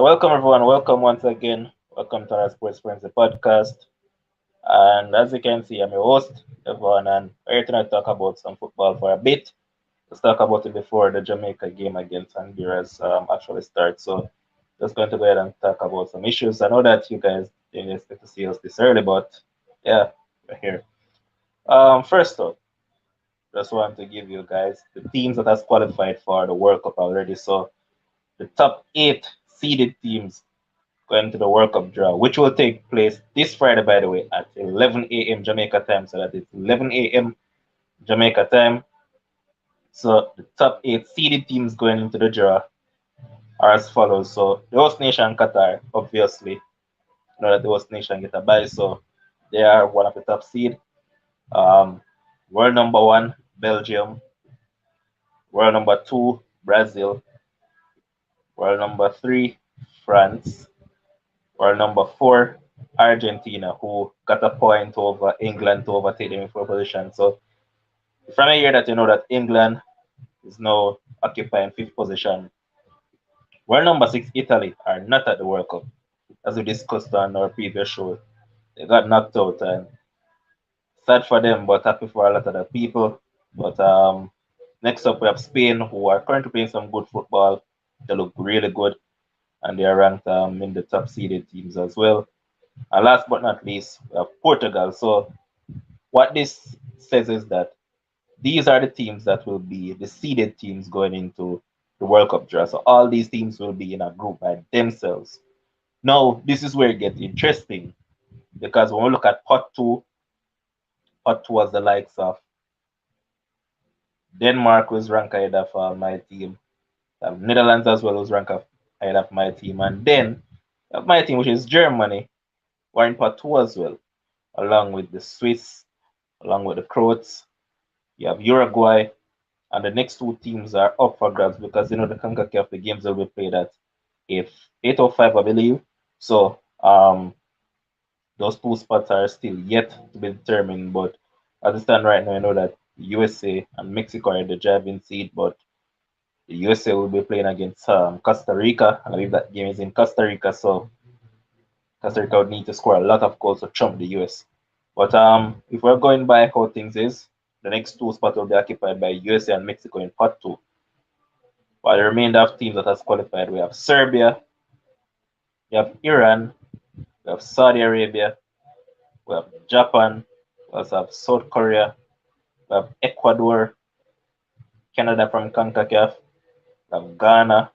welcome everyone. Welcome once again. Welcome to our Sports Frenzzyy podcast. And as you can see, I'm your host, Devon, and we're here tonight to talk about some football for a bit. Let's talk about it before the Jamaica game against Honduras actually starts. So just going to go ahead and talk about some issues. I know that you guys didn't expect to see us this early, but yeah, we're here. First up, just want to give you guys the teams that has qualified for the World Cup already. So the top eight seeded teams going to the World Cup draw, which will take place this Friday, by the way, at 11 a.m. Jamaica time. So that is 11 a.m. Jamaica time. So the top eight seeded teams going into the draw are as follows. So the host nation Qatar, obviously, you know that the host nation get a bye, so they are one of the top seed. Um, world number one, Belgium. World number two, Brazil. World number three, France. World number four, Argentina, who got a point over England to overtake them in fourth position. So from here that you know that England is now occupying fifth position. World number six, Italy, are not at the World Cup, as we discussed on our previous show. They got knocked out, and sad for them, but happy for a lot of the people. But next up we have Spain, who are currently playing some good football. They look really good, and they are ranked in the top seeded teams as well. And last but not least, we have Portugal. So what this says is that these are the teams that will be the seeded teams going into the World Cup draw. So all these teams will be in a group by themselves. Now, this is where it gets interesting because when we look at pot two was the likes of Denmark was ranked ahead of my team. Netherlands as well was ranked ahead of my team. And then my team, which is Germany, were in pot two as well, along with the Swiss, along with the Croats. You have Uruguay, and the next two teams are up for grabs because you know the CONCACAF the games will be played at if 8:05, I believe. So those two spots are still yet to be determined. But as it stands right now, I know that USA and Mexico are the driving seed, but the USA will be playing against Costa Rica, and I believe that game is in Costa Rica. So Costa Rica would need to score a lot of goals to trump the US. But if we're going by how things is, the next two spots will be occupied by USA and Mexico in pot two. While the remainder of teams that has qualified, we have Serbia, we have Iran, we have Saudi Arabia, we have Japan, we also have South Korea, we have Ecuador, Canada from CONCACAF, we have Ghana,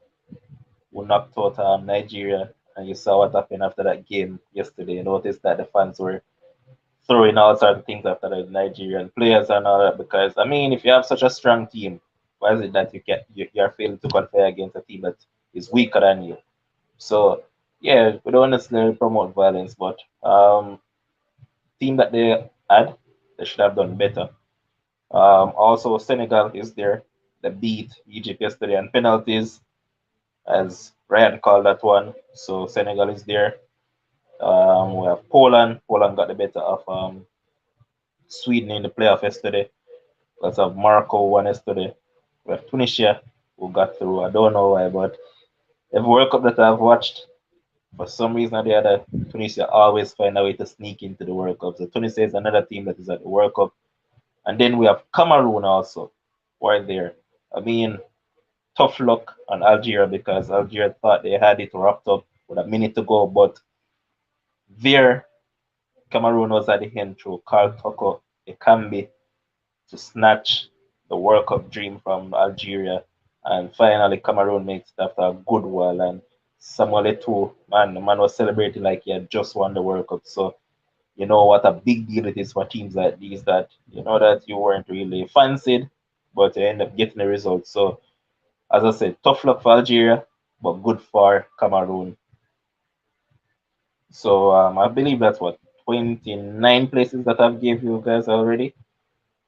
who knocked out Nigeria. And you saw what happened after that game yesterday. You noticed that the fans were throwing all sorts of things after the Nigerian players and all that. Because I mean, if you have such a strong team, why is it that you're failing to qualify against a team that is weaker than you? So yeah, we don't necessarily promote violence, but team that they had, they should have done better. Also, Senegal is there. They beat Egypt yesterday on penalties, as Ryan called that one. So Senegal is there. We have Poland. Poland got the better of Sweden in the playoff yesterday. Because of Morocco won yesterday. We have Tunisia, who got through. I don't know why, but every World Cup that I've watched, for some reason or the other, Tunisia always find a way to sneak into the World Cup. So Tunisia is another team that is at the World Cup. And then we have Cameroon also, right there. I mean, tough luck on Algeria because Algeria thought they had it wrapped up with a minute to go, but there Cameroon was at the end through Carl Toko Ekambi to snatch the World Cup dream from Algeria. And finally, Cameroon makes it after a good while. And Samuel Eto'o, man, the man was celebrating like he had just won the World Cup. So, you know what a big deal it is for teams like these that you know that you weren't really fancied, but you end up getting the result. So, as I said, tough luck for Algeria, but good for Cameroon. So, I believe that's what 29 places that I've gave you guys already.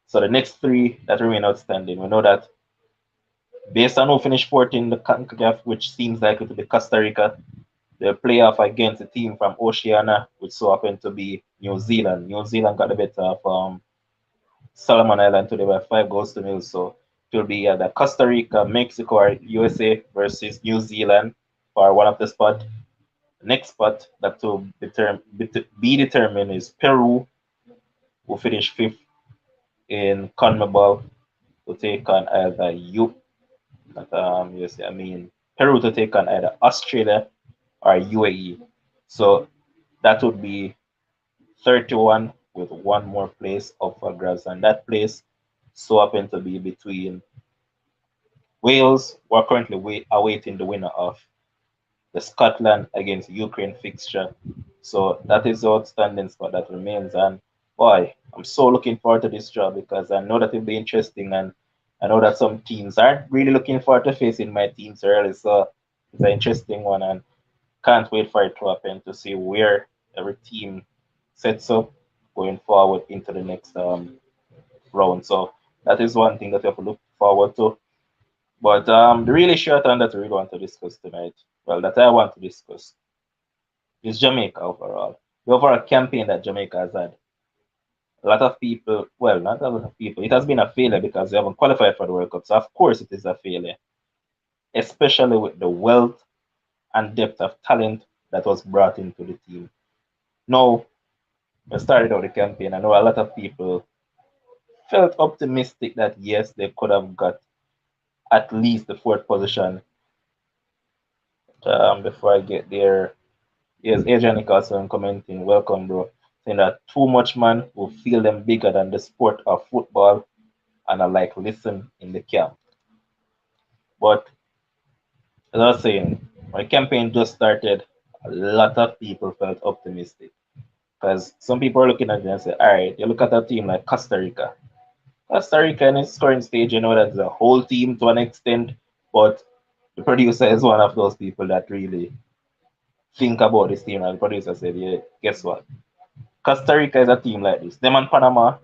So the next three that remain outstanding, we know that based on who finished fourth in the CONCACAF, which seems likely to be Costa Rica, they'll play off against a team from Oceania, which so happened to be New Zealand. New Zealand got the better of Solomon Island today by 5 goals to nil. So it will be either Costa Rica, Mexico, or USA versus New Zealand. for one of the spot. The next spot that to be determined is Peru, who finished fifth in CONMEBOL, to take on either USA, I mean Peru to take on either Australia or UAE. So that would be 31 with one more place up for grabs, and that place so happen to be between Wales, who are currently awaiting the winner of the Scotland against Ukraine fixture. So that is the outstanding spot that remains. And boy, I'm so looking forward to this draw because I know that it'll be interesting, and I know that some teams aren't really looking forward to facing my teams early. So it's an interesting one, and can't wait for it to happen to see where every team sets up going forward into the next round. So that is one thing that we have to look forward to. But the really short one that we really want to discuss tonight, well, that I want to discuss, is Jamaica overall. The overall campaign that Jamaica has had. A lot of people, well, not a lot of people, it has been a failure because they haven't qualified for the World Cup. So, of course, it is a failure, especially with the wealth and depth of talent that was brought into the team. Now, we started out the campaign, I know a lot of people felt optimistic that yes, they could have got at least the fourth position. Before I get there, yes, Adrian Nicholson commenting, welcome, bro, saying that too much man will feel them bigger than the sport of football and I like listen in the camp. But as I was saying, when the campaign just started, a lot of people felt optimistic because some people are looking at it and say, all right, you look at a team like Costa Rica. Costa Rica in its current stage, you know, that's a whole team to an extent, but the producer is one of those people that really think about this team. And the producer said, yeah, guess what? Costa Rica is a team like this. Them and Panama,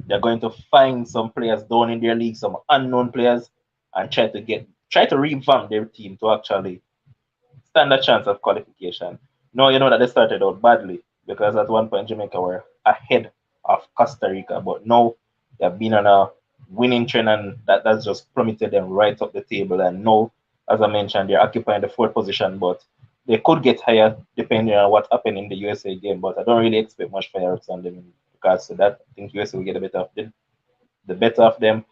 they're going to find some players down in their league, some unknown players, and try to revamp their team to actually stand a chance of qualification. No, you know that they started out badly because at one point Jamaica were ahead of Costa Rica, but now they've been on a winning trend and that's just plummeted them right up the table. And now, as I mentioned, they're occupying the fourth position, but they could get higher depending on what happened in the USA game. But I don't really expect much fireworks on them in regards to that. I think USA will get the better of them,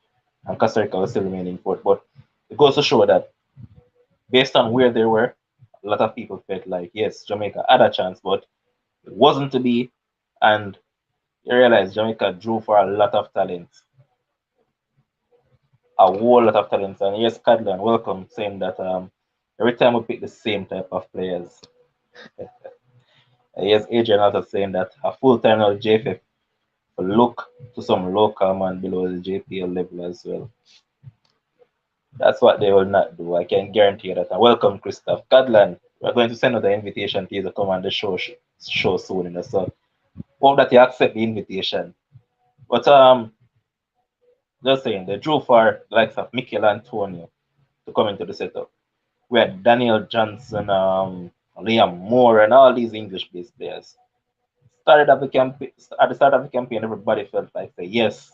and Costa Rica will still remain in fourth. But it goes to show that based on where they were, a lot of people felt like, yes, Jamaica had a chance, but it wasn't to be. And you realize Jamaica drew for a lot of talent, a whole lot of talent. And yes, Cadlan, welcome, saying that every time we pick the same type of players. Yes, Adrian also saying that a full time now JFF will look to some local man below the JPL level as well. That's what they will not do. I can guarantee you that. And welcome, Christoph Cadlan. We're going to send out the invitation to you to come on the show soon. You know, so hope that you accept the invitation. But just saying, they drew for the likes of Mikel Antonio to come into the setup. We had Daniel Johnson, Liam Moore, and all these English-based players. Started at the start of the campaign, everybody felt like, say, yes,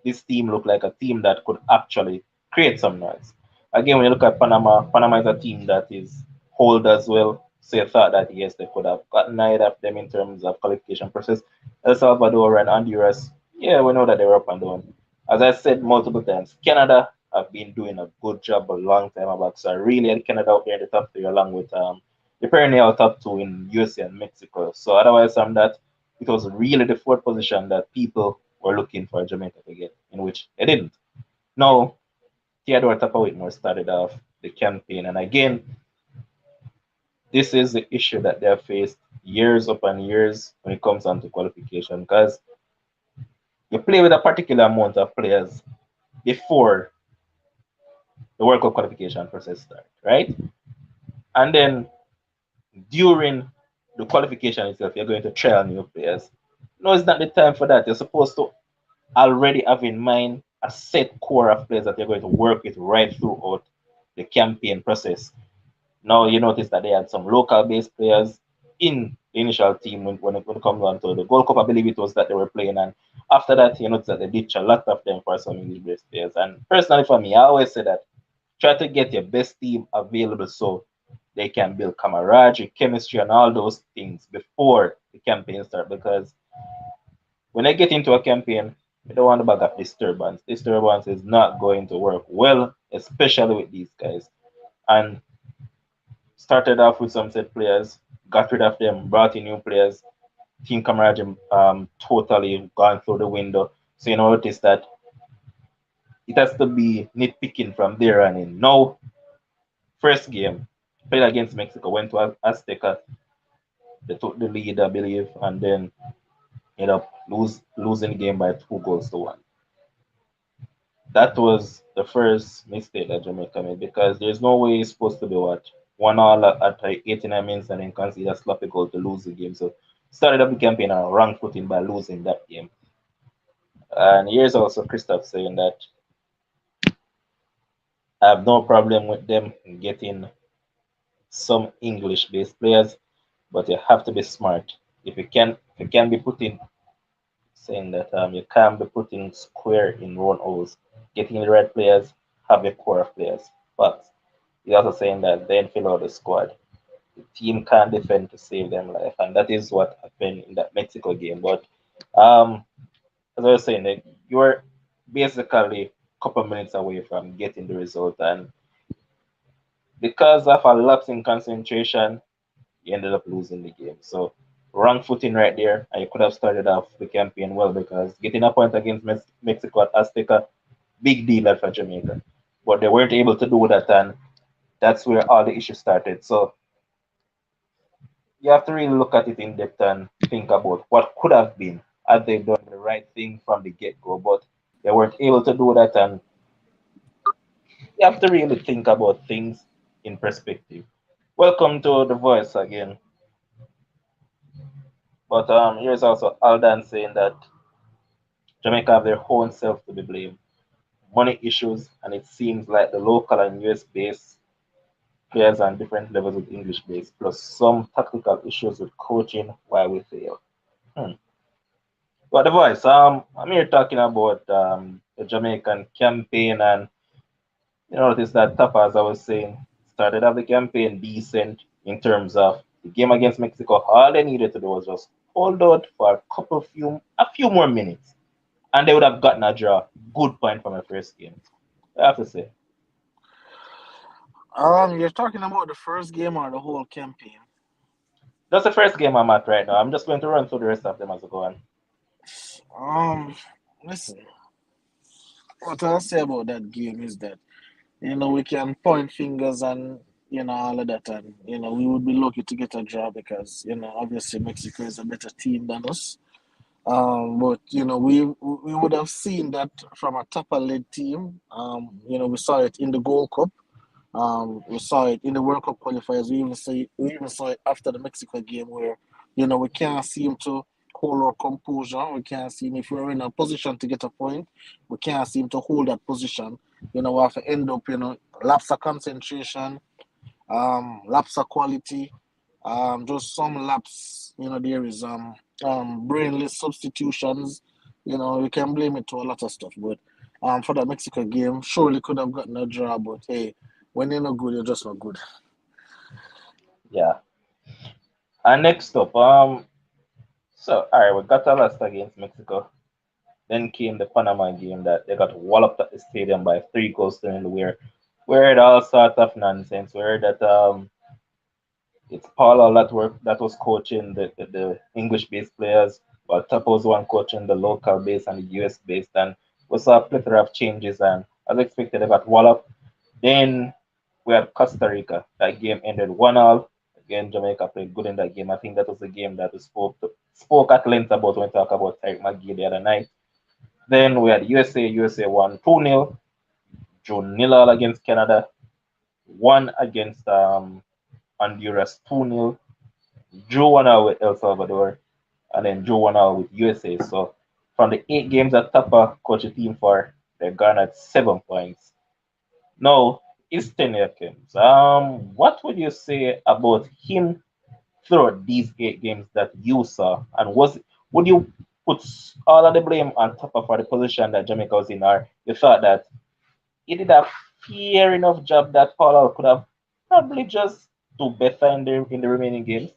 this team looked like a team that could actually create some noise. Again, when you look at Panama, Panama is a team that is hold as well. So you thought that yes, they could have gotten either of them in terms of qualification process. El Salvador and Honduras, yeah, we know that they were up and down. As I said multiple times, Canada have been doing a good job a long time back. So I really had Canada out there in the top three along with the perennial top two in USA and Mexico. So otherwise from that, it was really the fourth position that people were looking for Jamaica to get, in which they didn't. Now, Theodore Whitmore started off the campaign, and again, this is the issue that they have faced years upon years when it comes down to qualification, because you play with a particular amount of players before the World Cup qualification process starts, right? And then during the qualification itself, you're going to trial new players. No, it's not the time for that. You're supposed to already have in mind a set core of players that you're going to work with right throughout the campaign process. Now you notice that they had some local based players in the initial team when it comes down to the Gold Cup, I believe it was that they were playing. And after that, you notice that they ditched a lot of them for some English based players. And personally for me, I always say that try to get your best team available so they can build camaraderie, chemistry, and all those things before the campaign start. Because when they get into a campaign, they don't want to bag of disturbance. Disturbance is not going to work well, especially with these guys. And started off with some set players, got rid of them, brought in new players. Team camaraderie totally gone through the window. So you notice that it has to be nitpicking from there on in. Now, first game, played against Mexico, went to Azteca, they took the lead, I believe, and then ended up losing the game by 2 goals to 1. That was the first mistake that Jamaica made because there's no way it's supposed to be what 1-1 at 89 minutes and then concede a sloppy goal to lose the game. So started up the campaign on a wrong footing by losing that game. And here's also Christoph saying that I have no problem with them getting some English-based players, but you have to be smart. If you can be putting saying that you can't be putting square in round holes, getting the right players, have a core of players. But he's also saying that then fill out the squad. The team can't defend to save them life, and that is what happened in that Mexico game. But um, as I was saying, like, you were basically a couple minutes away from getting the result, and because of a lapse in concentration, you ended up losing the game. So wrong footing right there, and you could have started off the campaign well because getting a point against Mexico at Azteca, big deal for Jamaica. But they weren't able to do that, and that's where all the issues started. So you have to really look at it in depth and think about what could have been had they done the right thing from the get go. But they weren't able to do that, and you have to really think about things in perspective. Welcome to the voice again. But here's also Aldan saying that Jamaica have their own self to be blamed. Money issues, and it seems like the local and US based players on different levels with English based, plus some tactical issues with coaching why we fail. Hmm. But the voice, I'm here talking about the Jamaican campaign, and you notice that Tapa, as I was saying, started off the campaign decent in terms of the game against Mexico. All they needed to do was just hold out for a few more minutes, and they would have gotten a draw. Good point from the first game, I have to say. You're talking about the first game or the whole campaign? That's the first game I'm at right now. I'm just going to run through the rest of them as I go on. Um, Listen, what I'll say about that game is that we can point fingers and all of that, and we would be lucky to get a draw because obviously Mexico is a better team than us. But we would have seen that from a top led team. We saw it in the Gold Cup. We saw it in the World Cup qualifiers. We even saw it after the Mexico game where we can't seem to hold our composure. We can't seem if we're in a position to get a point, we can't seem to hold that position. We have to end up lapse of concentration, lapse of quality, just some lapse. There is brainless substitutions. We can blame it to a lot of stuff, but for the Mexico game, surely could have gotten a draw, but hey, when you're not good, you're just not good. Yeah. And next up, so all right, we got a loss against Mexico. Then came the Panama game that they got walloped at the stadium by 3 goals to 0, where it all sort of nonsense. Where that it's Paula that was coaching the English based players, while Tapa was one coaching the local base and the US based, and we saw a plethora of changes. And as expected, they got walloped. Then we had Costa Rica. That game ended 1-1. Again, Jamaica played good in that game. I think that was the game that we spoke at length about when we talked about Tyreek McGee the other night. Then we had USA won 2-0, drew 0 against Canada, won against Honduras 2-0, drew 1-0 with El Salvador, and then drew 1-0 with USA. So from the 8 games that Tapa coached the team for, they garnered 7 points. Now it's 10 games. What would you say about him throughout these 8 games that you saw? And would you put all of the blame on Tapa for the position that Jamaica was in, or you thought that he did a fair enough job that Paul could have probably just do better in the remaining games?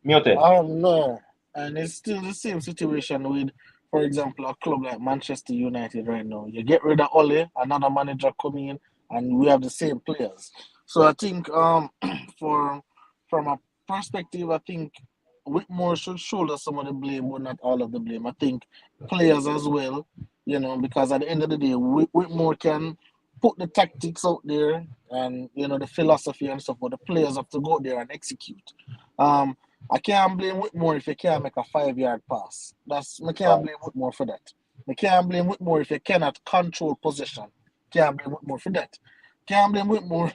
Muted. No, and it's still the same situation with, for example, a club like Manchester United right now. You get rid of Ole, another manager come in, and we have the same players. So I think for from a perspective, I think Whitmore should shoulder some of the blame, but not all of the blame. I think players as well, because at the end of the day, Whitmore can put the tactics out there and the philosophy and stuff, but the players have to go there and execute. Um, I can't blame Whitmore if you can't make a 5 yard pass. I can't Right. blame Whitmore for that. I can't blame Whitmore if you cannot control possession. Can't blame Whitmore for that. Can't blame Whitmore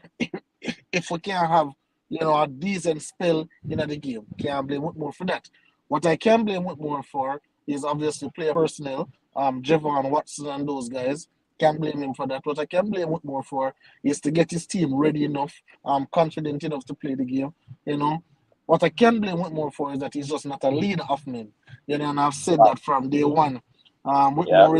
if we can't have a decent spell in the game. Can't blame Whitmore for that. What I can blame Whitmore for is obviously player personnel. Javon Watson and those guys. Can't blame him for that. What I can blame Whitmore for is to get his team ready enough, confident enough to play the game. You know, what I can blame Whitmore for is that he's just not a leader of men. And I've said that from day one. Yeah. Whitmore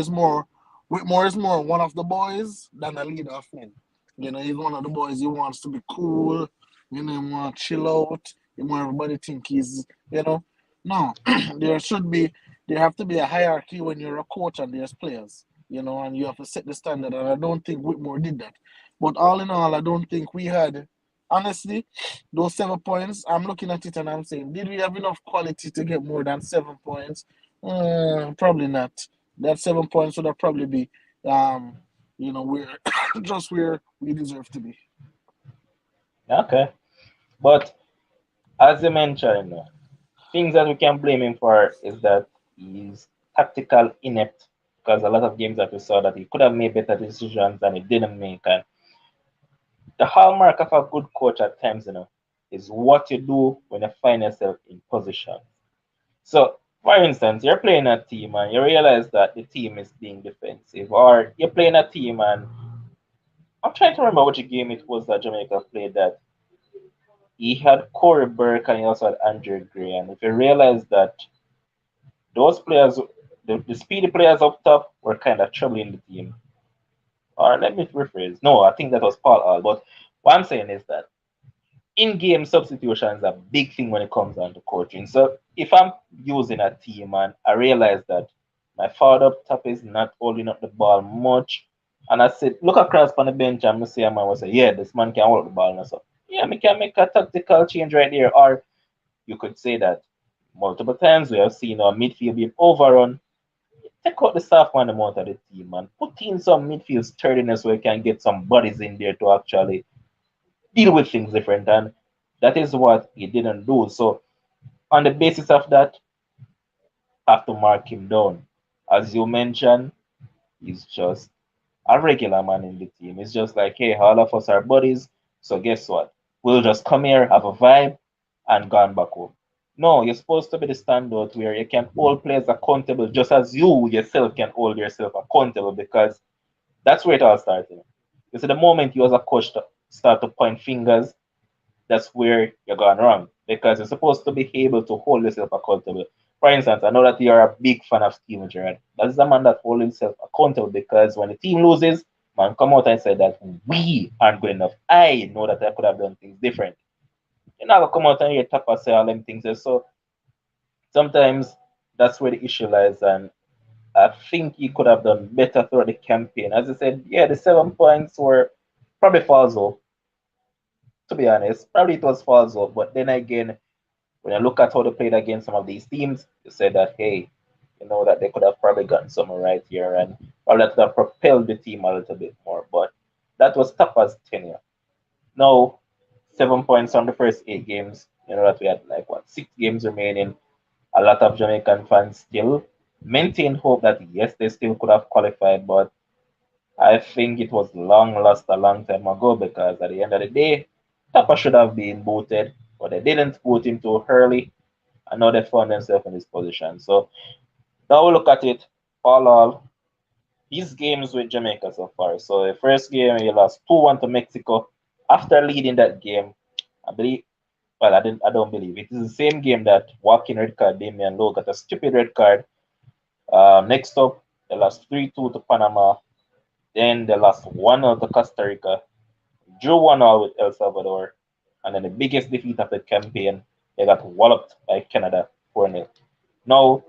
is more one of the boys than a leader of men. He's one of the boys. He wants to be cool. He want to chill out. He want everybody think no. There have to be a hierarchy when you're a coach and there's players. And you have to set the standard. And I don't think Whitmore did that. But all in all, I don't think we had. Honestly, those 7 points, I'm looking at it and I'm saying, did we have enough quality to get more than 7 points? Probably not. That 7 points would have probably be, we're just where we deserve to be. Okay. But as you mentioned, things that we can blame him for is that he's tactical inept because a lot of games that we saw that he could have made better decisions and he didn't make. And the hallmark of a good coach at times, is what you do when you find yourself in position. So, for instance, you're playing a team and you realize that the team is being defensive, or you're playing a team and I'm trying to remember which game it was that Jamaica played that he had Corey Burke and he also had Andrew Gray. And if you realize that those players, the speedy players up top, were kind of troubling the team. Or let me rephrase. No, I think that was Paul Hall. But what I'm saying is that in-game substitution is a big thing when it comes down to coaching. So if I'm using a team and I realize that my forward up top is not holding up the ball much, and I said, look across on the bench and I see a man will say, yeah, this man can hold the ball and so. Yeah, we can make a tactical change right there. Or you could say that multiple times we have seen our midfield being overrun. Take out the soft man out of the team and put in some midfield sturdiness where you can get some bodies in there to actually deal with things different. And that is what he didn't do. So on the basis of that, I have to mark him down. As you mentioned, he's just a regular man in the team. It's just like, hey, all of us are buddies. So guess what? We'll just come here, have a vibe, and gone back home. No, you're supposed to be the standout where you can hold players accountable just as you yourself can hold yourself accountable because that's where it all starts. You see, the moment you as a coach start to point fingers, that's where you're going wrong because you're supposed to be able to hold yourself accountable. For instance, I know that you're a big fan of Steven Gerrard. That's the man that holds himself accountable because when the team loses, man come out and say that we aren't good enough. I know that I could have done things different. You're not gonna come out and you tap and say all them things. So sometimes that's where the issue lies, and I think he could have done better throughout the campaign. As I said, yeah, the 7 points were probably false though, to be honest. Probably it was false though, but then again, when you look at how they played against some of these teams, you say that hey, that they could have probably gotten something right here and probably that could have propelled the team a little bit more. But that was tough as tenure. Now, 7 points from the first 8 games. You know that we had like what 6 games remaining. A lot of Jamaican fans still maintain hope that yes, they still could have qualified, but I think it was long lost a long time ago because at the end of the day, Tapa should have been voted, but they didn't vote him too early. And now they found themselves in this position. So now we look at it all these games with Jamaica so far. So the first game he lost 2-1 to Mexico. After leading that game, I believe I don't believe it is the same game that walking red card Damian Lowe got a stupid red card. Next up, they lost 3-2 to Panama. Then they lost 1-0 to Costa Rica. drew 1-1 with El Salvador, and then the biggest defeat of the campaign, they got walloped by Canada 4-0. Now,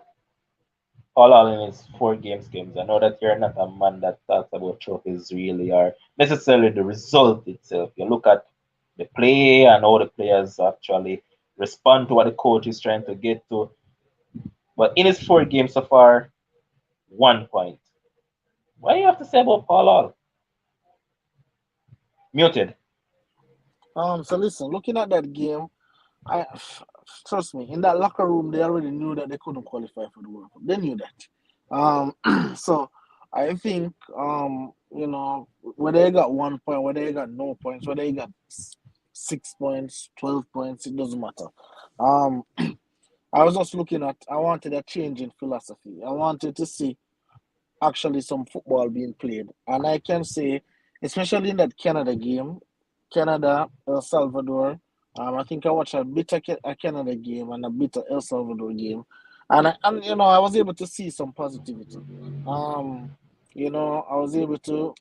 all in his four games. I know that you're not a man that talks about trophies really or necessarily the result itself. You look at the play and how the players actually respond to what the coach is trying to get to. But in his 4 games so far, 1 point. What do you have to say about Paul Hall? Muted. So listen, looking at that game, I trust me, in that locker room, they already knew that they couldn't qualify for the World Cup. They knew that. So I think, whether they got 1 point, whether they got no points, whether they got 6 points, 12 points, it doesn't matter. Um, I was just looking at. I wanted a change in philosophy. I wanted to see actually some football being played. And I can say, especially in that Canada game, Canada, El Salvador, I think I watched a bit of a Canada game and a bit of El Salvador game. And I was able to see some positivity. Um, I was able to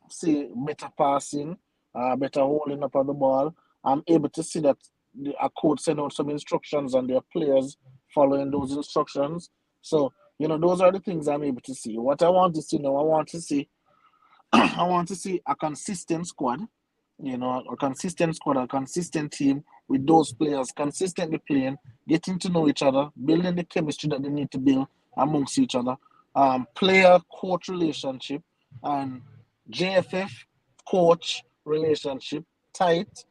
see better passing, better holding up of the ball. I'm able to see that a coach sent out some instructions and their players following those instructions. So those are the things I'm able to see. What I want to see now, I want to see, I want to see a consistent squad. A consistent squad, a consistent team with those players consistently playing, getting to know each other, building the chemistry that they need to build amongst each other. Player coach relationship and JFF coach relationship tight.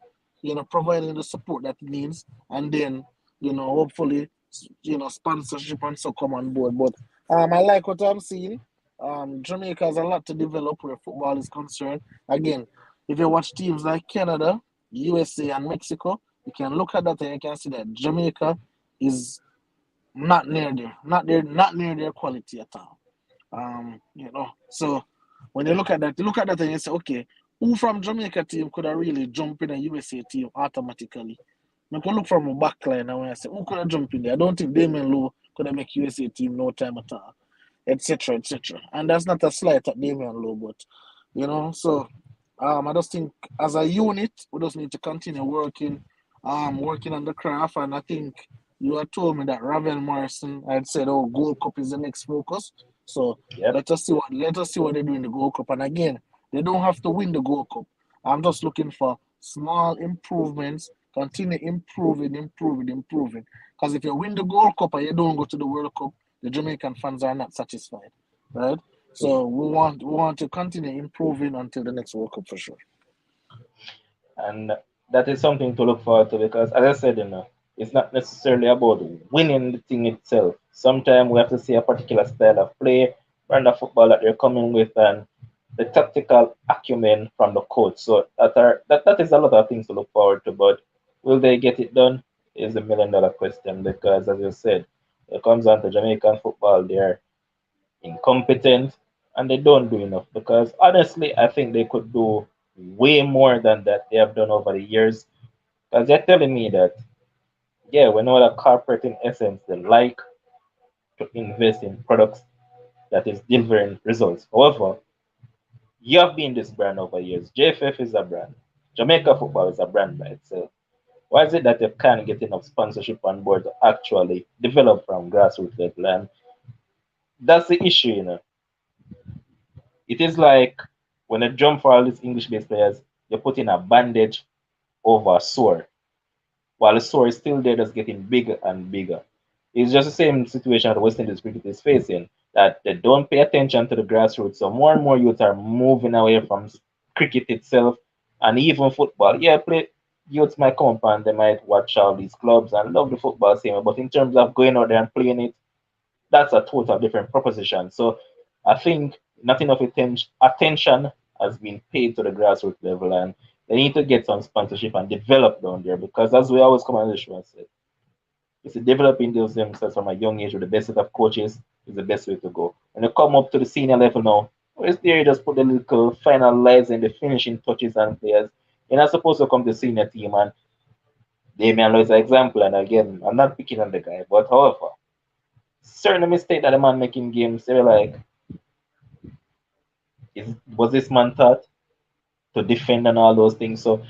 Providing the support that it needs, and then hopefully sponsorship and so come on board. But I like what I'm seeing. Jamaica has a lot to develop where football is concerned. Again, if you watch teams like Canada, USA, and Mexico, you can look at that and you can see that Jamaica is not near there, not near their quality at all. So when you look at that and you say, okay, who from Jamaica team could have really jump in a USA team automatically? I can look from a back line and when I say, who could have jumped in there? I don't think Damien Lowe could have make USA team no time at all, etc., etc. And that's not a slight at Damien Lowe, but so I just think as a unit, we just need to continue working on the craft. And I think you had told me that Ravel Morrison had said, "Oh, Gold Cup is the next focus." So Yep. let us see what they do in the Gold Cup. And again, they don't have to win the Gold Cup. I'm just looking for small improvements. Continue improving. Because if you win the Gold Cup and you don't go to the World Cup, the Jamaican fans are not satisfied, right? So we want to continue improving until the next World Cup for sure. And that is something to look forward to because, as I said, it's not necessarily about winning the thing itself. Sometimes we have to see a particular style of play, brand of football that they're coming with, and the tactical acumen from the coach. So that is a lot of things to look forward to. But will they get it done? Is a $1 million question because, as you said, it comes down to Jamaican football. They're incompetent and they don't do enough because honestly I think they could do way more than that they have done over the years because they're telling me that yeah we know that corporate in essence they like to invest in products that is delivering results. However, you have been this brand over years. JFF is a brand. Jamaica football is a brand by itself. Why is it that you can't get enough sponsorship on board to actually develop from grassroots level? And that's the issue. It is like when you jump for all these English-based players, you're putting a bandage over a sore, while the sore is still there, just getting bigger and bigger. It's just the same situation that West Indies cricket is facing, that they don't pay attention to the grassroots. So more and more youth are moving away from cricket itself and even football. Yeah, play youths might come up and they might watch all these clubs and love the football same, but in terms of going out there and playing it, that's a total different proposition. So I think not enough attention has been paid to the grassroots level, and they need to get some sponsorship and develop down there because, as we always come on the show and say, it's developing those themselves from a young age with the best set of coaches is the best way to go. When you come up to the senior level now, where's there you just put the little final lines and the finishing touches and players. You're not supposed to come to the senior team and Damian Lloyd is an example. And again, I'm not picking on the guy, but however, certain mistake that the man making games, they were like, was this man taught? to defend and all those things. So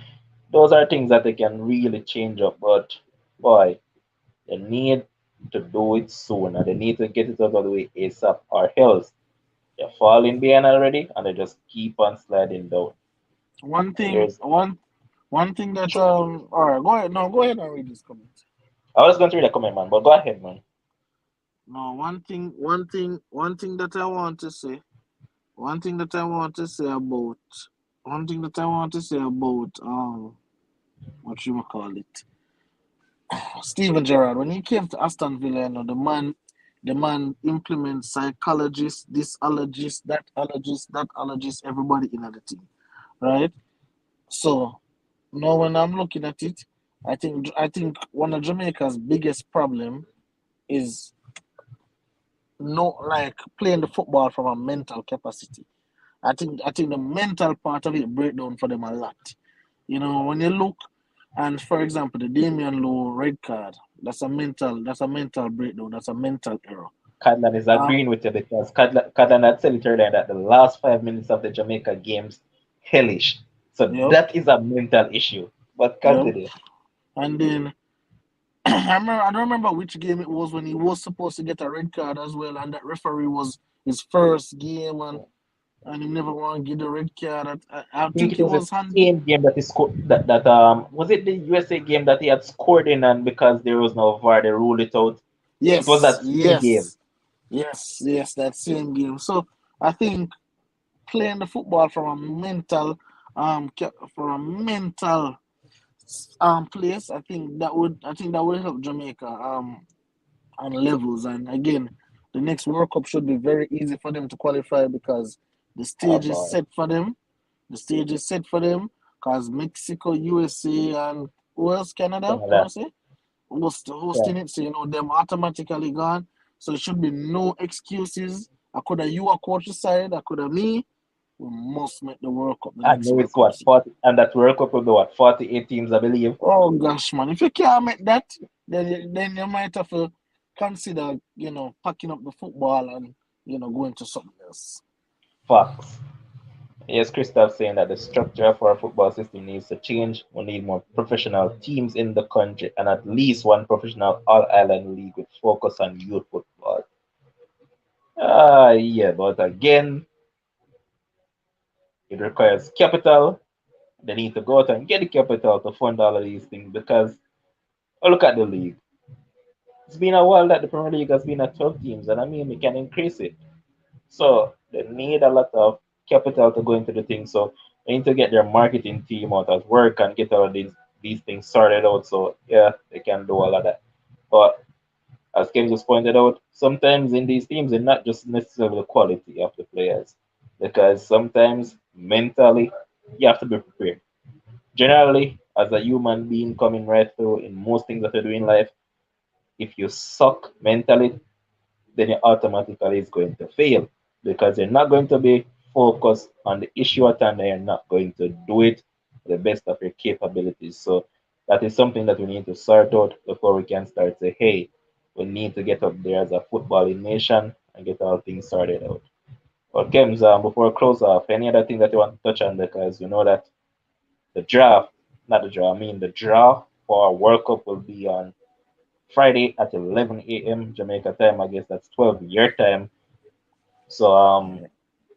those are things that they can really change up. But boy, they need to do it soon and they need to get it out of the way ASAP or else they're falling behind already and they just keep on sliding down. One And thing, there's one thing that all right, go ahead. No, go ahead and read this comment. I was going to read a comment, man, but go ahead, man. No, one thing that I want to say, one thing that I want to say about, one thing that I want to say about, what you call it, Steven Gerrard. When he came to Aston Villa, the man implements psychologists, this allergist, that allergist, everybody in the team, right? So now when I'm looking at it, I think one of Jamaica's biggest problem is no like playing the football from a mental capacity. I think the mental part of it break down for them a lot. When you look and for example the Damian Lowe red card, that's a mental breakdown, that's a mental error. Cadlan is Um agreeing with you because Cadlan had said it earlier that the last 5 minutes of the Jamaica games hellish. So yep, that is a mental issue. But yep. continue. And then I don't remember which game it was when he was supposed to get a red card as well, and that referee was his first game, and he never want to give the red card. I I think think it it was the was hand. same game that he scored that was it the USA game that he had scored in and because there was no VAR they ruled it out. It was Yes, that same game. yes, yes, that same game. So I think playing the football from a mental place, I think that would help Jamaica on levels. And again, the next World Cup should be very easy for them to qualify because the Oh stage is boy. set for them. The stage is set for them because Mexico, USA, and who else? Canada, I Canada. want to say, hosting Yeah. it. So them automatically gone. So it should be no excuses. I could have you a coach side. I could have me. We must make the World Cup, the I next know World it's Cup. what 40 and that World Cup will be what 48 teams I believe. Oh gosh, man! If you can't make that, then you might have to consider, packing up the football and going to something else. Facts. Yes, Christoph saying that the structure of our football system needs to change. We need more professional teams in the country and at least one professional all island league with focus on youth football. Yeah, but again, it requires capital. They need to go out and get the capital to fund all of these things because look at the league. It's been a while that the Premier League has been at 12 teams, and I mean, we can increase it. So they need a lot of capital to go into the thing. So they need to get their marketing team out at work and get all of these things sorted out. So yeah, they can do all of that. But as Ken just pointed out, sometimes in these teams, it's not just necessarily the quality of the players, because sometimes mentally you have to be prepared. Generally, as a human being coming right through in most things that you do in life, if you suck mentally, then you automatically is going to fail because you're not going to be focused on the issue at hand and you're not going to do it to the best of your capabilities. So that is something that we need to sort out before we can start to say, hey, we need to get up there as a footballing nation and get all things sorted out. But Kems, before we close off, any other thing that you want to touch on because you know that the draft, not the draw, I mean the draw for our World Cup will be on Friday at 11 a.m. Jamaica time. I guess that's 12 your time. So,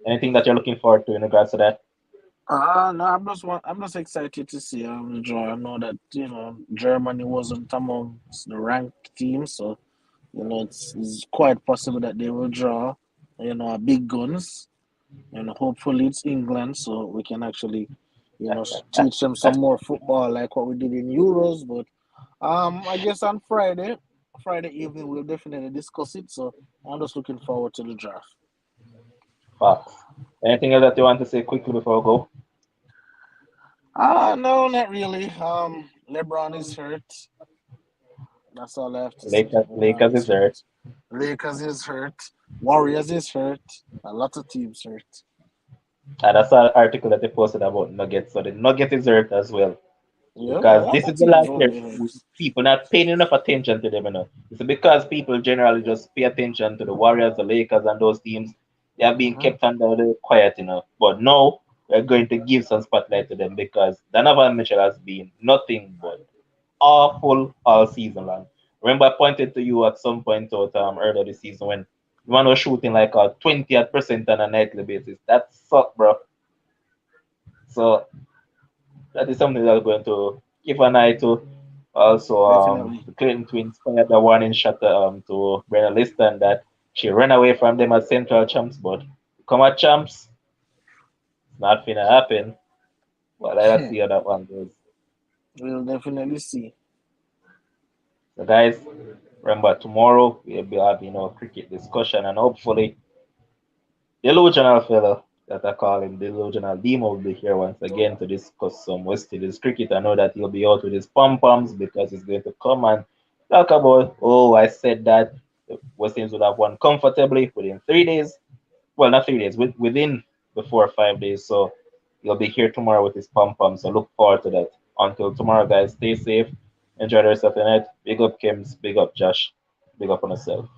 anything that you're looking forward to in regards to that? No, I'm just excited to see the draw. I know that Germany wasn't amongst the ranked teams, so it's quite possible that they will draw a big guns, and hopefully it's England, so we can actually teach them some more football like what we did in Euros. But I guess on Friday evening we'll definitely discuss it. So I'm just looking forward to the draft. Facts. Anything else that you want to say quickly before we go? No, not really. LeBron is hurt. That's all I have to say. LeBron Lakers is is there. hurt. Lakers is hurt. Warriors is hurt. A lot of teams hurt. And that's an article that they posted about Nuggets. So the Nuggets is hurt as well. Yep, a Because lot this of is the teams last will year be hurt. people not paying enough attention to them, you know. It's because people generally just pay attention to the Warriors, the Lakers, and those teams. They are being Hmm. kept under the quiet, you know. But now we're going to give some spotlight to them because Donovan Mitchell has been nothing but awful all season long. Remember, I pointed to you at some point out earlier this season when one was shooting like a 20% on a nightly basis. That sucked, bro. So that is something that we're going to keep an eye to. Also, Definitely. the Clinton twins fired the warning shot to Brenna Liston that she ran away from them as central champs, but come at champs, it's not finna happen. But let's see how that one goes. We'll definitely see. So, guys, remember tomorrow we'll be having our cricket discussion, and hopefully, delusional fellow that I call him delusional Demo will be here once again to discuss some West Indies cricket. I know that he'll be out with his pom poms because he's going to come and talk about, oh, I said that the West Indies would have won comfortably within 3 days. Well, not 3 days, within the 4 or 5 days. So he'll be here tomorrow with his pom pom. So look forward to that. Until tomorrow, guys, stay safe. Enjoy the rest of the night. Big up, Kims. Big up, Josh. Big up on yourself.